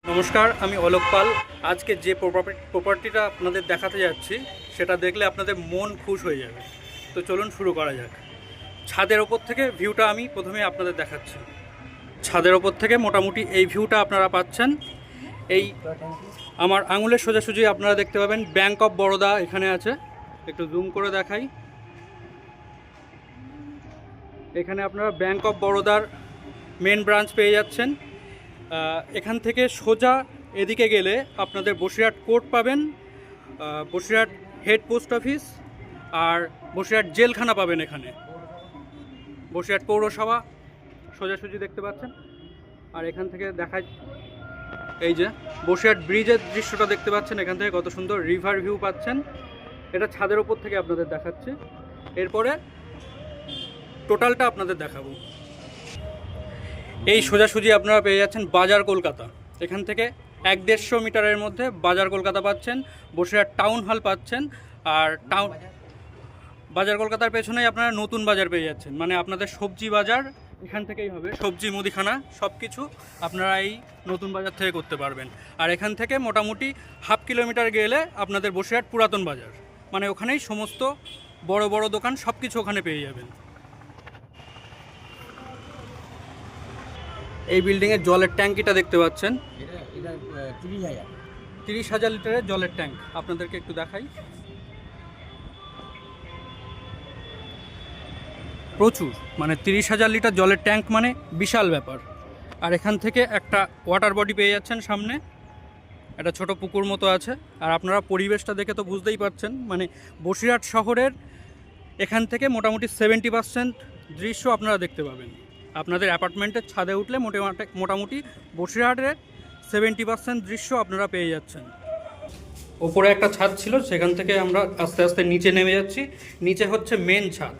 নমস্কার, আমি অলোক পাল। আজকে যে প্রপার্টিটা আপনাদের দেখাতে যাচ্ছি সেটা দেখলে আপনাদের মন খুশ হয়ে যাবে। তো চলুন শুরু করা যাক। ছাদের ওপর থেকে ভিউটা আমি প্রথমে আপনাদের দেখাচ্ছি। ছাদের ওপর থেকে মোটামুটি এই ভিউটা আপনারা পাচ্ছেন। এই আমার আঙুলের সোজাসুজি আপনারা দেখতে পাবেন ব্যাংক অফ বরোদা এখানে আছে। একটু জুম করে দেখাই। এখানে আপনারা ব্যাংক অফ বরোদার মেন ব্রাঞ্চ পেয়ে যাচ্ছেন। এখান থেকে সোজা এদিকে গেলে আপনাদের বসিরহাট কোর্ট পাবেন, বসিরহাট হেড পোস্ট অফিস আর বসিরহাট জেলখানা পাবেন। এখানে বসিরহাট পৌরসভা সোজাসুজি দেখতে পাচ্ছেন। আর এখান থেকে দেখায় এই যে বসিরহাট ব্রিজের দৃশ্যটা দেখতে পাচ্ছেন। এখান থেকে কত সুন্দর রিভার ভিউ পাচ্ছেন। এটা ছাদের ওপর থেকে আপনাদের দেখাচ্ছি। এরপরে টোটালটা আপনাদের দেখাবো। এই সোজাসুজি আপনারা পেয়ে যাচ্ছেন বাজার কলকাতা। এখান থেকে 1-150 মিটারের মধ্যে বাজার কলকাতা পাচ্ছেন, বসিরহাট টাউন হল পাচ্ছেন। আর বাজার কলকাতার পেছনেই আপনারা নতুন বাজার পেয়ে যাচ্ছেন, মানে আপনাদের সবজি বাজার এখান থেকেই হবে। সবজি মুদিখানা সব কিছু আপনারা এই নতুন বাজার থেকে করতে পারবেন। আর এখান থেকে মোটামুটি হাফ কিলোমিটার গেলে আপনাদের বসিরহাট পুরাতন বাজার, মানে ওখানেই সমস্ত বড় বড় দোকান সব কিছু ওখানে পেয়ে যাবেন। এই বিল্ডিংয়ের জলের ট্যাঙ্কিটা দেখতে পাচ্ছেন। 30,000 লিটারের জলের ট্যাঙ্ক আপনাদেরকে একটু দেখাই। প্রচুর, মানে 30,000 লিটার জলের ট্যাঙ্ক মানে বিশাল ব্যাপার। আর এখান থেকে একটা ওয়াটার বডি পেয়ে যাচ্ছেন সামনে, একটা ছোট পুকুর মতো আছে। আর আপনারা পরিবেশটা দেখে তো বুঝতেই পারছেন, মানে বসিরহাট শহরের এখান থেকে মোটামুটি 70% দৃশ্য আপনারা দেখতে পাবেন। আপনাদের অ্যাপার্টমেন্টের ছাদে উঠলে মোটামুটি বসিরহাটের 70% দৃশ্য আপনারা পেয়ে যাচ্ছেন। ওপরে একটা ছাদ ছিল, সেখান থেকে আমরা আস্তে আস্তে নিচে নেমে যাচ্ছি। নিচে হচ্ছে মেন ছাদ।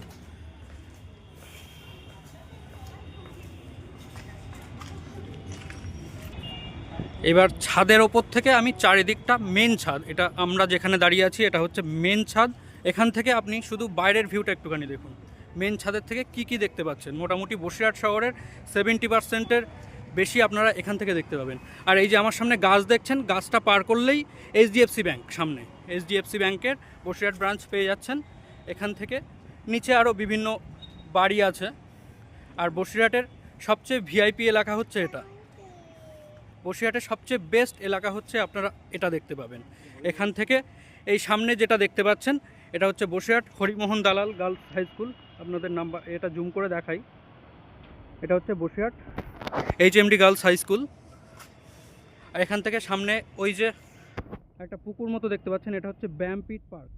এবার ছাদের ওপর থেকে আমি চারিদিকটা মেন ছাদ, এটা আমরা যেখানে দাঁড়িয়ে আছি এটা হচ্ছে মেন ছাদ। এখান থেকে আপনি শুধু বাইরের ভিউটা একটুখানি দেখুন। মেন ছাদের থেকে কি দেখতে পাচ্ছেন, মোটামুটি বসিরহাট শহরের 70%-এর বেশি আপনারা এখান থেকে দেখতে পাবেন। আর এই যে আমার সামনে গাছ দেখছেন, গাছটা পার করলেই এইচডিএফসি ব্যাংক সামনে। এইচডিএফসি ব্যাংকের বসিরহাট ব্রাঞ্চ পেয়ে যাচ্ছেন। এখান থেকে নিচে আরও বিভিন্ন বাড়ি আছে। আর বসিরহাটের সবচেয়ে ভিআইপি এলাকা হচ্ছে এটা। বসিরহাটের সবচেয়ে বেস্ট এলাকা হচ্ছে আপনারা এটা দেখতে পাবেন। এখান থেকে এই সামনে যেটা দেখতে পাচ্ছেন এটা হচ্ছে Basirhat Harimohan Dalal girls high school. আপনাদের নাম্বার এটা জুম করে দেখাই। এটা হচ্ছে Basirhat HMD girls high school. আর এখান থেকে সামনে ওই যে একটা পুকুর মতো দেখতে পাচ্ছেন, এটা হচ্ছে ব্যায়ামপীঠ পার্ক।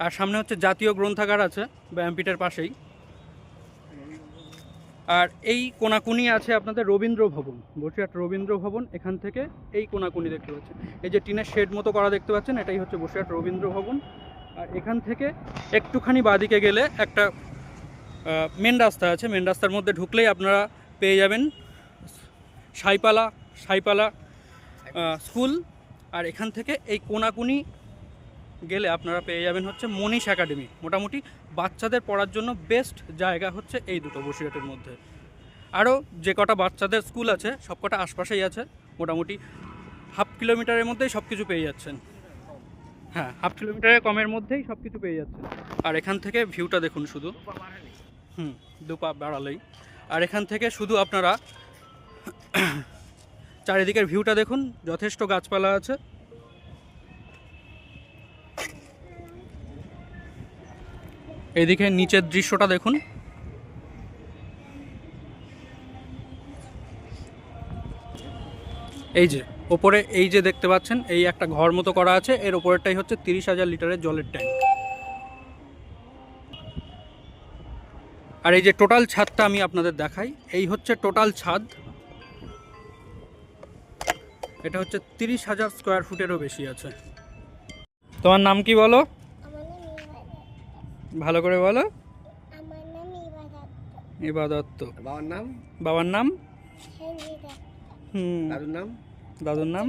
আর সামনে হচ্ছে জাতীয় গ্রন্থাগার আছে ব্যায়ামপীঠের পাশেই। আর এই কোনাকুনি আছে আপনাদের রবীন্দ্র ভবন, বসিরহাট রবীন্দ্র ভবন। এখান থেকে এই কোনাকুনি দেখতে পাচ্ছেন, এই যে টিনের শেড মতো করা দেখতে পাচ্ছেন, এটাই হচ্ছে বসিরহাট রবীন্দ্র ভবন। আর এখান থেকে একটুখানি বাদিকে গেলে একটা মেন রাস্তা আছে। মেন রাস্তার মধ্যে ঢুকলেই আপনারা পেয়ে যাবেন সাইপালা স্কুল। আর এখান থেকে এই কোনাকুনি গেলে আপনারা পেয়ে যাবেন হচ্ছে মনীষ একাডেমি। মোটামুটি বাচ্চাদের পড়ার জন্য বেস্ট জায়গা হচ্ছে এই দুটো বসিরহাটের মধ্যে। আরও যে কটা বাচ্চাদের স্কুল আছে সব কটা আশপাশেই আছে। মোটামুটি হাফ কিলোমিটারের মধ্যেই সব কিছু পেয়ে যাচ্ছেন। হ্যাঁ, হাফ কিলোমিটারের কমের মধ্যেই সব কিছু পেয়ে যাচ্ছেন। আর এখান থেকে ভিউটা দেখুন শুধু, দুপা বাড়ালেই। আর এখান থেকে শুধু আপনারা চারিদিকের ভিউটা দেখুন, যথেষ্ট গাছপালা আছে। এদিকে নিচের দৃশ্যটা দেখুন। এই যে ওপরে এই যে দেখতে পাচ্ছেন, এই একটা ঘর মতো করা আছে, এর ওপরেরটাই হচ্ছে 30,000 লিটারের জলের ট্যাঙ্ক। আর এই যে টোটাল ছাদটা আমি আপনাদের দেখাই, এই হচ্ছে টোটাল ছাদ। এটা হচ্ছে 30,000 স্কোয়ার ফুটেরও বেশি আছে। তোমার নাম কি বলো? ভালো করে বলো। ইবাদত। বাবার নাম? দাদুর নাম?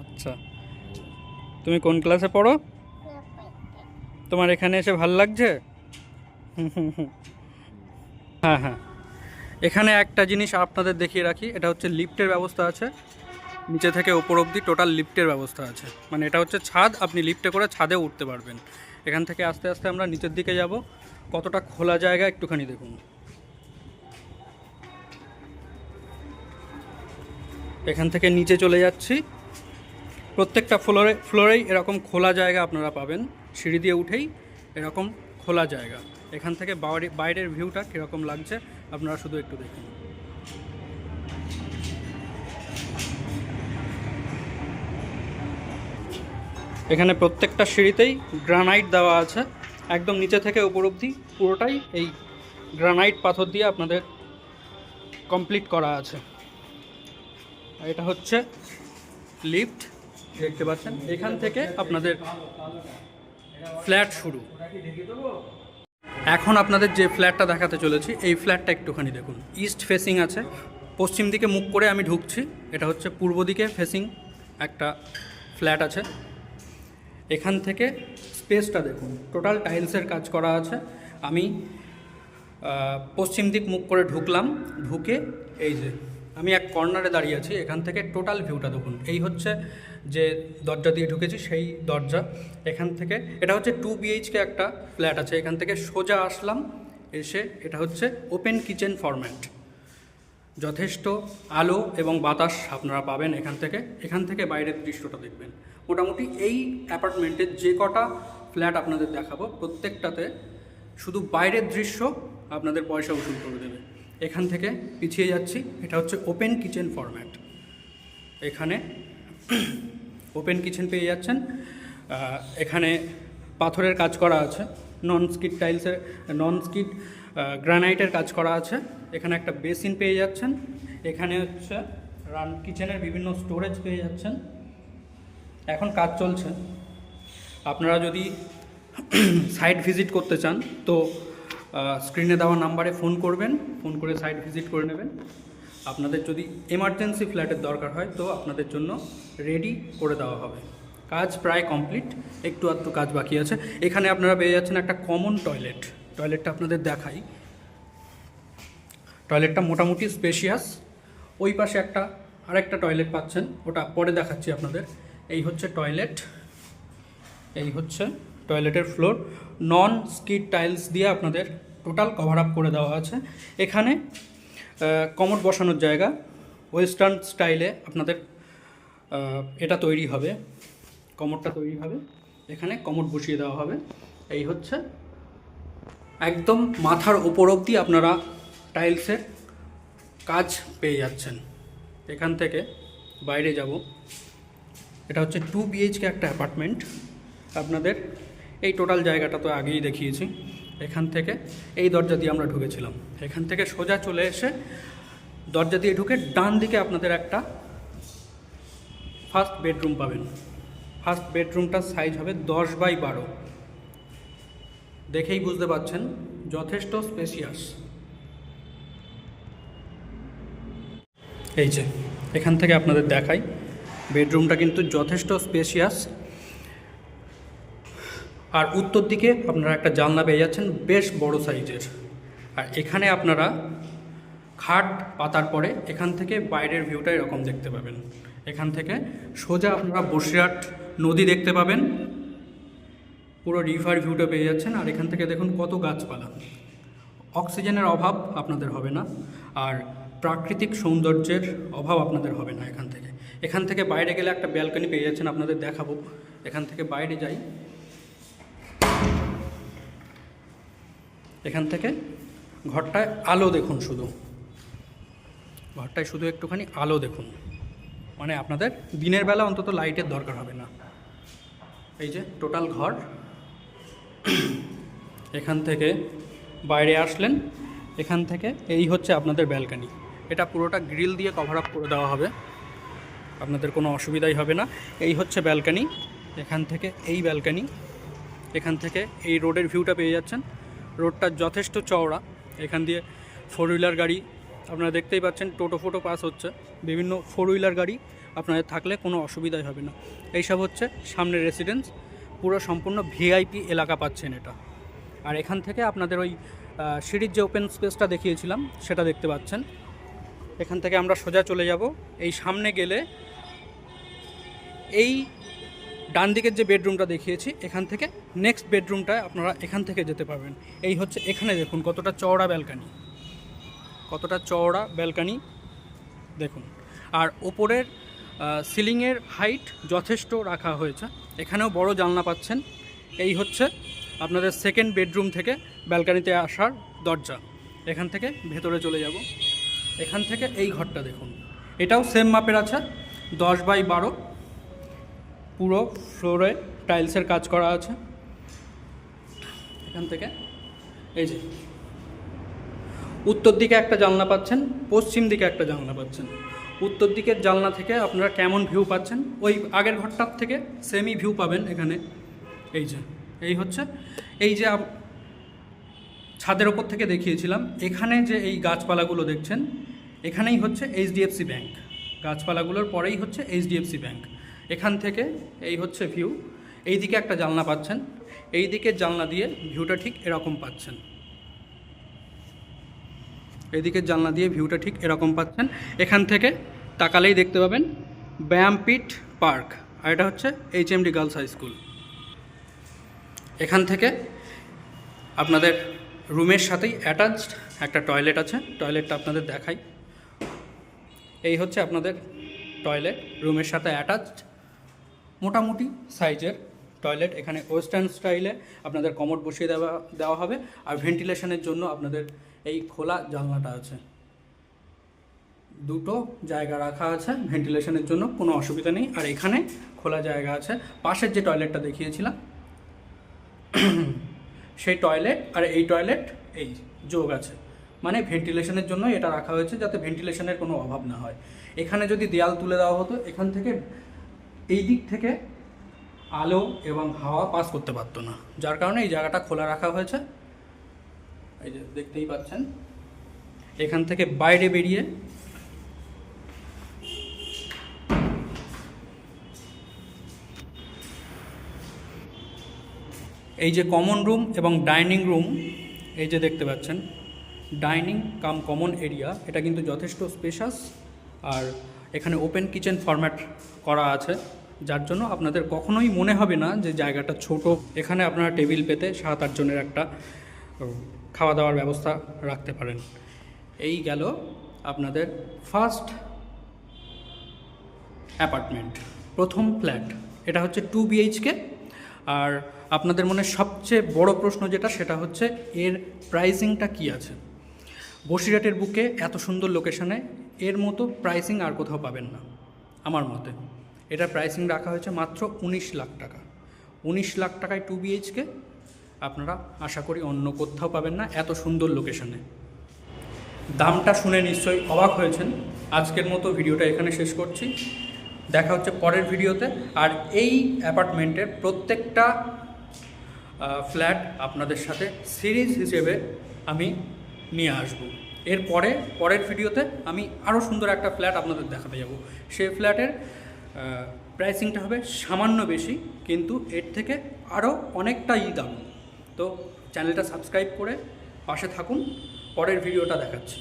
আচ্ছা, তুমি কোন ক্লাসে পড়ো? তোমার এখানে এসে ভাল লাগছে? হ্যাঁ হ্যাঁ, এখানে একটা জিনিস আপনাদের দেখিয়ে রাখি, এটা হচ্ছে লিফটের ব্যবস্থা আছে, নিচে থেকে ওপর অবধি টোটাল লিফটের ব্যবস্থা আছে। মানে এটা হচ্ছে ছাদ, আপনি লিফটে করে ছাদে উঠতে পারবেন। এখান থেকে আস্তে আস্তে আমরা নিচের দিকে যাব। কতটা খোলা জায়গা একটুখানি দেখুন। এখান থেকে নিচে চলে যাচ্ছি, প্রত্যেকটা ফ্লোরেই এরকম খোলা জায়গা আপনারা পাবেন। সিঁড়ি দিয়ে উঠেই এরকম খোলা জায়গা। এখান থেকে বাইরের ভিউটা কীরকম লাগছে আপনারা শুধু একটু দেখুন। এখানে প্রত্যেকটা সিঁড়িতেই গ্রানাইট দেওয়া আছে, একদম নিচে থেকে উপর অবধি পুরোটাই এই গ্রানাইট পাথর দিয়ে আপনাদের কমপ্লিট করা আছে। এটা হচ্ছে লিফট, দেখতে পাচ্ছেন। এখান থেকে আপনাদের ফ্ল্যাট শুরু। এখন আপনাদের যে ফ্ল্যাটটা দেখাতে চলেছি, এই ফ্ল্যাটটা একটুখানি দেখুন। ইস্ট ফেসিং আছে, পশ্চিম দিকে মুখ করে আমি ঢুকছি। এটা হচ্ছে পূর্ব দিকে ফেসিং একটা ফ্ল্যাট আছে। এখান থেকে স্পেসটা দেখুন, টোটাল টাইলসের কাজ করা আছে। আমি পশ্চিম দিক মুখ করে ঢুকলাম, ঢুকে এই যে আমি এক কর্নারে দাঁড়িয়ে আছি। এখান থেকে টোটাল ভিউটা দেখুন। এই হচ্ছে যে দরজা দিয়ে ঢুকেছি সেই দরজা। এখান থেকে এটা হচ্ছে 2 BHK একটা ফ্ল্যাট আছে। এখান থেকে সোজা আসলাম, এসে এটা হচ্ছে ওপেন কিচেন ফরম্যাট। যথেষ্ট আলো এবং বাতাস আপনারা পাবেন এখান থেকে বাইরের দৃশ্যটা দেখবেন। মোটামুটি এই অ্যাপার্টমেন্টের যে কটা ফ্ল্যাট আপনাদের দেখাবো, প্রত্যেকটাতে শুধু বাইরের দৃশ্য আপনাদের পয়সা উসুল করে দেবে। এখান থেকে পিছিয়ে যাচ্ছি, এটা হচ্ছে ওপেন কিচেন ফরম্যাট। এখানে ওপেন কিচেন পেয়ে যাচ্ছেন। এখানে পাথরের কাজ করা আছে, নন স্কিড গ্রানাইটের কাজ করা আছে। এখানে একটা বেসিন পেয়ে যাচ্ছেন। এখানে হচ্ছে কিচেনের বিভিন্ন স্টোরেজ পেয়ে যাচ্ছেন। এখন কাজ চলছে। আপনারা যদি সাইট ভিজিট করতে চান তো স্ক্রিনে দেওয়া নাম্বারে ফোন করবেন, ফোন করে সাইট ভিজিট করে নেবেন। আপনাদের যদি এমার্জেন্সি ফ্ল্যাটের দরকার হয় তো আপনাদের জন্য রেডি করে দেওয়া হবে। কাজ প্রায় কমপ্লিট, একটু আধটু কাজ বাকি আছে। এখানে আপনারা পেয়ে যাচ্ছেন একটা কমন টয়লেটটা আপনাদের দেখাই। টয়লেটটা মোটামুটি স্পেশিয়াস। ওই পাশে আরেকটা টয়লেট পাচ্ছেন, ওটা পরে দেখাচ্ছি আপনাদের। এই হচ্ছে টয়লেট, এই হচ্ছে টয়লেটের ফ্লোর। নন স্কিড টাইলস দিয়ে আপনাদের টোটাল কভার আপ করে দেওয়া আছে। এখানে কমোড বসানোর জায়গা, ওয়েস্টার্ন স্টাইলে আপনাদের এটা তৈরি হবে, কমোডটা তৈরি হবে। এখানে কমোড বসিয়ে দেওয়া হবে। এই হচ্ছে একদম মাথার ওপর অবধি আপনারা টাইলসের কাজ পেয়ে যাচ্ছেন। এখান থেকে বাইরে যাব, এটা হচ্ছে 2 BHK একটা অ্যাপার্টমেন্ট। আপনাদের এই টোটাল জায়গাটা তো আগেই দেখিয়েছি। এখান থেকে এই দরজা দিয়ে আমরা ঢুকেছিলাম। এখান থেকে সোজা চলে এসে দরজা দিয়ে ঢুকে ডান দিকে আপনাদের একটা ফার্স্ট বেডরুম পাবেন। ফার্স্ট বেডরুমটার সাইজ হবে 10x12। দেখেই বুঝতে পারছেন যথেষ্ট স্পেশিয়াস। এই যে এখান থেকে আপনাদের দেখাই, বেডরুমটা কিন্তু যথেষ্ট স্পেশিয়াস। আর উত্তর দিকে আপনারা একটা জানলা পেয়ে যাচ্ছেন বেশ বড় সাইজের। আর এখানে আপনারা খাট পাতার পরে এখান থেকে বাইরের ভিউটা এরকম দেখতে পাবেন। এখান থেকে সোজা আপনারা বসিরহাট নদী দেখতে পাবেন, পুরো রিভার ভিউটা পেয়ে যাচ্ছেন। আর এখান থেকে দেখুন কত গাছপালা। অক্সিজেনের অভাব আপনাদের হবে না, আর প্রাকৃতিক সৌন্দর্যের অভাব আপনাদের হবে না এখান থেকে বাইরে গেলে একটা ব্যালকনি পেয়ে যাচ্ছেন, আপনাদের দেখাবো। এখান থেকে বাইরে যাই, এখান থেকে ঘরটায় আলো দেখুন, ঘরটায় শুধু একটুখানি আলো দেখুন। মানে আপনাদের দিনের বেলা অন্তত লাইটের দরকার হবে না। এই যে টোটাল ঘর। এখান থেকে বাইরে আসলেন, এখান থেকে এই হচ্ছে আপনাদের ব্যালকনি। এটা পুরোটা গ্রিল দিয়ে কভার আপ করে দেওয়া হবে, আপনাদের কোনো অসুবিধাই হবে না। এই হচ্ছে ব্যালকনি। এখান থেকে এই ব্যালকনি, এখান থেকে এই রোডের ভিউটা পেয়ে যাচ্ছেন। রোডটা যথেষ্ট চওড়া। এখান দিয়ে 4 হুইলার গাড়ি আপনারা দেখতেই পাচ্ছেন, টোটো পাস হচ্ছে। বিভিন্ন 4 হুইলার গাড়ি আপনাদের থাকলে কোনো অসুবিধাই হবে না। এইসব হচ্ছে সামনের রেসিডেন্স, পুরো সম্পূর্ণ VIP এলাকা পাচ্ছেন এটা। আর এখান থেকে আপনাদের ওই সিঁড়ির যে ওপেন স্পেসটা দেখিয়েছিলাম সেটা দেখতে পাচ্ছেন। এখান থেকে আমরা সোজা চলে যাব। এই সামনে গেলে এই ডান দিকের যে বেডরুমটা দেখিয়েছি এখান থেকে নেক্সট বেডরুমটায় আপনারা এখান থেকে যেতে পারবেন। এই হচ্ছে, এখানে দেখুন কতটা চওড়া ব্যালকানি দেখুন। আর ওপরের সিলিংয়ের হাইট যথেষ্ট রাখা হয়েছে। এখানেও বড় জানলা পাচ্ছেন। এই হচ্ছে আপনাদের সেকেন্ড বেডরুম থেকে ব্যালকানিতে আসার দরজা। এখান থেকে ভেতরে চলে যাব। এখান থেকে এই ঘরটা দেখুন, এটাও সেম মাপের আছে, 10x12, পুরো ফ্লোরে টাইলসের কাজ করা আছে। এখান থেকে এই যে উত্তর দিকে একটা জানলা পাচ্ছেন, পশ্চিম দিকে একটা জানলা পাচ্ছেন। উত্তর দিকের জানলা থেকে আপনারা কেমন ভিউ পাচ্ছেন, ওই আগের ঘরটার থেকে সেমই ভিউ পাবেন এখানে। এই যে এই হচ্ছে, এই যে ছাদের ওপর থেকে দেখিয়েছিলাম, এখানে যে এই গাছপালাগুলো দেখছেন, এখানেই হচ্ছে এইচডিএফসি ব্যাংক। গাছপালাগুলোর পরেই হচ্ছে এইচডিএফসি ব্যাংক। এখান থেকে এই হচ্ছে ভিউ। এই দিকে একটা জানলা পাচ্ছেন, এই দিকের জানলা দিয়ে ভিউটা ঠিক এরকম পাচ্ছেন। এদিকের জানলা দিয়ে ভিউটা ঠিক এরকম পাচ্ছেন। এখান থেকে তাকালেই দেখতে পাবেন ব্যায়ামপীঠ পার্ক, আর এটা হচ্ছে এইচএমডি গার্লস হাই স্কুল। এখান থেকে আপনাদের রুমের সাথেই অ্যাটাচড একটা টয়লেট আছে, টয়লেটটা আপনাদের দেখাই। এই হচ্ছে আপনাদের টয়লেট, রুমের সাথে অ্যাটাচড, মোটামুটি সাইজের টয়লেট। এখানে ওয়েস্টার্ন স্টাইলে আপনাদের কমোড বসিয়ে দেওয়া হবে। আর ভেন্টিলেশনের জন্য আপনাদের এই খোলা জানলাটা আছে, দুটো জায়গা রাখা আছে ভেন্টিলেশনের জন্য, কোনো অসুবিধা নেই। আর এখানে খোলা জায়গা আছে। পাশের যে টয়লেটটা দেখিয়েছিলাম সেই টয়লেট আর এই টয়লেট এই যোগ আছে, মানে ভেন্টিলেশনের জন্য এটা রাখা হয়েছে, যাতে ভেন্টিলেশনের কোনো অভাব না হয়। এখানে যদি দেয়াল তুলে দেওয়া হতো, এখান থেকে এই দিক থেকে আলো এবং হাওয়া পাস করতে পারতো না, যার কারণে এই জায়গাটা খোলা রাখা হয়েছে। এই যে দেখতেই পাচ্ছেন, এখান থেকে বাইরে বেরিয়ে এই যে কমন রুম এবং ডাইনিং রুম, এই যে দেখতে পাচ্ছেন ডাইনিং কাম কমন এরিয়া, এটা কিন্তু যথেষ্ট স্পেশাস। আর এখানে ওপেন কিচেন ফরম্যাট করা আছে, যার জন্য আপনাদের কখনোই মনে হবে না যে জায়গাটা ছোট। এখানে আপনারা টেবিল পেতে 7-8 জনের একটা খাওয়া দাওয়ার ব্যবস্থা রাখতে পারেন। এই গেল আপনাদের ফার্স্ট অ্যাপার্টমেন্ট, প্রথম ফ্ল্যাট। এটা হচ্ছে 2 BHK। আর আপনাদের মনে সবচেয়ে বড় প্রশ্ন যেটা, সেটা হচ্ছে এর প্রাইসিংটা কি আছে। বসিরহাটের বুকে এত সুন্দর লোকেশনে এর মতো প্রাইসিং আর কোথাও পাবেন না আমার মতে। এটা প্রাইসিং রাখা হয়েছে মাত্র 19 লাখ টাকা। 19 লাখ টাকায় 2 BHK আপনারা আশা করি অন্য কোথাও পাবেন না এত সুন্দর লোকেশনে। দামটা শুনে নিশ্চয়ই অবাক হয়েছেন। আজকের মতো ভিডিওটা এখানে শেষ করছি, দেখা হচ্ছে পরের ভিডিওতে। আর এই অ্যাপার্টমেন্টের প্রত্যেকটা ফ্ল্যাট আপনাদের সাথে সিরিজ হিসেবে আমি নিয়ে আসব। পরের ভিডিওতে আমি আরও সুন্দর একটা ফ্ল্যাট আপনাদের দেখাতে যাব। সেই ফ্ল্যাটের প্রাইসিংটা হবে সামান্য বেশি, কিন্তু এর থেকে আরও অনেকটাই দাম। তো চ্যানেলটা সাবস্ক্রাইব করে পাশে থাকুন, পরের ভিডিওটা দেখাচ্ছি।